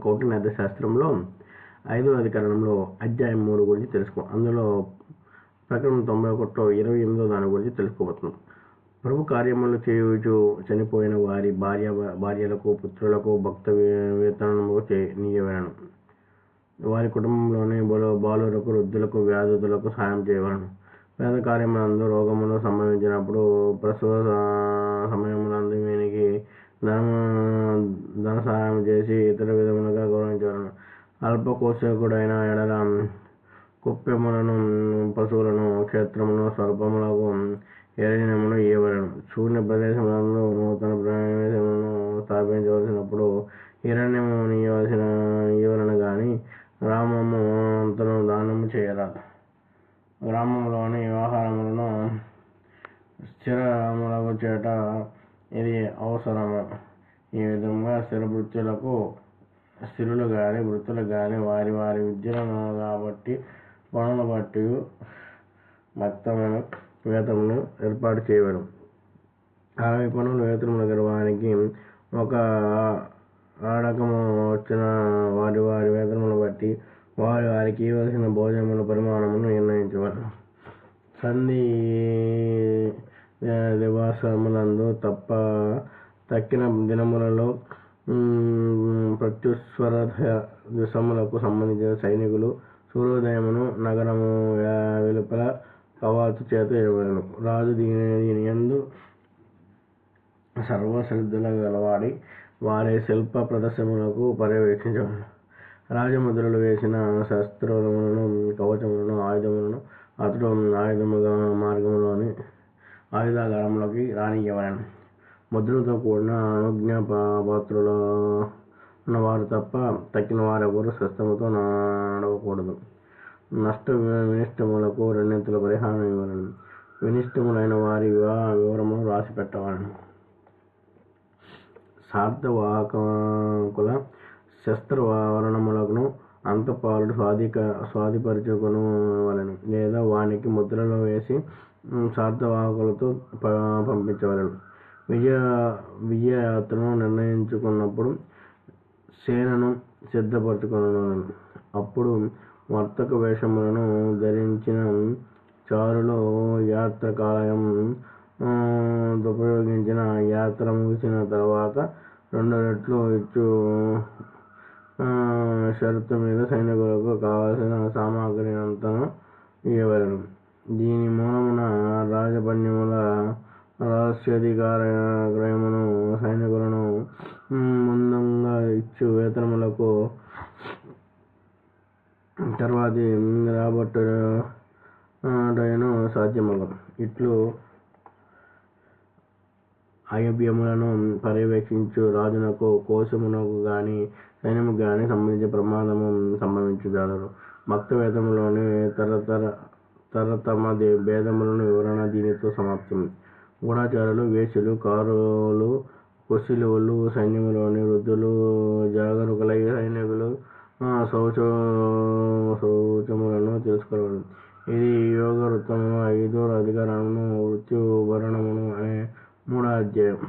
కౌటిల్య శాస్త్రంలో 5వ అధికరణంలో అధ్యాయం 3 గురించి తెలుసుకో. అందులో ప్రకరణం 91లో 28వ దాని గురించి తెలుసుకోబోతున్నాం. ప్రభు కార్యములు చేయుచు చనిపోయిన వారి భార్యలకు పుత్రులకు భక్త వేతనము నీయవలను. వారి కుటుంబంలోని బాలురకు వృద్ధులకు వ్యాధులకు సాయం చేయవలను. పేద కార్యములందు రోగములు సంభవించినప్పుడు ప్రసవ సమయములందు వీనికి ధన సహాయం చేసి ఇతర విధములుగా గౌరవించవలను. అల్పకోశకుడైన ఎడల కుప్పెములను పశువులను క్షేత్రమును స్వల్పములకు ఎరణ్యమును ఇవ్వవలను. శూన్య ప్రదేశములందు నూతన ప్రదేశములను స్థాపించవలసినప్పుడు హిరణ్యము ఇవ్వవలను గాని గ్రామము అంతను దానము చేయరాదు. గ్రామంలోని వ్యవహారములను స్థిరములకు చేట ఇది అవసరము. ఈ విధంగా స్థిరులు గాని వృత్తులు గాని వారి వారి విద్యలను కాబట్టి పనులను బట్టి భక్తమును వేతమును ఏర్పాటు చేయవలను. 60 పనులు వేతనములు గర్వానికి ఒక ఆడకము వచ్చిన వారి వారి వేతనమును బట్టి వారి వారికి ఇవ్వవలసిన భోజనముల పరిమాణమును నిర్ణయించవలను. సంధి దివాసములందు తక్కిన దినములలో ప్రత్యుస్వర దివసములకు సంబంధించిన సైనికులు సూర్యోదయమును నగరము వెలుపల కవాతు చేత ఇవ్వవలను. రాజు దీని యందు సర్వశ్రద్ధల గలవాడి వారి శిల్ప ప్రదర్శనములకు పర్యవేక్షించవలను. రాజముద్రలు వేసిన శస్త్రములను కవచములను ఆయుధములను అతడు మార్గములోని ఆయుధాగారంలోకి రానియవలను. ముద్రలతో కూడిన అనుజ్ఞా పాత్రలు ఉన్నవారు తప్ప తక్కిన వారెవరూ శస్త్రముతో నడవకూడదు. వినిష్టములకు రెండింతల పరిహారం ఇవ్వవలను. వినిష్టములైన వారి వివరమును రాసి పెట్టవలను. సార్థవాహకుల శస్త్రవర్ణములను అంతపాలుడు స్వాధీపరచుకొను వలెను, లేదా వానికి ముద్రలు వేసి సార్థవాహకులతో పంపించవలను. విజయయాత్రను నిర్ణయించుకున్నప్పుడు సేనను సిద్ధపరచుకొనవలెను. అప్పుడు వర్తక వేషములను ధరించిన చారులు యాత్రకాలయం ఉపయోగించిన యాత్ర ముగిసిన తర్వాత 2 రెట్లు ఇచ్చు షరతు మీద సైనికులకు కావలసిన సామాగ్రి అంతను ఇవ్వవలెను. దీని మూలమున రాజపణ్యముల రహస్యాధికారమును సైనికులను ముందుగా ఇచ్చు వేతనములకు తర్వాతి రాబట్టుటయును సాధ్యమగును. ఇట్లు అయవ్యములను పర్యవేక్షించు రాజునకు కోశమునకు గాని సైన్యముకు గాని సంబంధించిన ప్రమాదము సంభవించజాలరు. భక్త వేతములోని తరతమ భేదములను వివరణ దీనితో సమాప్తం. గూఢచారులు, వేశ్యలు, కారులు, కుశలులు, సైన్యములోని వృద్ధులు, జాగరూకులై సైనికులు శౌచములను తెలుసుకోవడం. ఇది యోగ వృత్తమును 5వ అధికరణమును వృత్తి భరణమును అనే 3వ అధ్యాయం.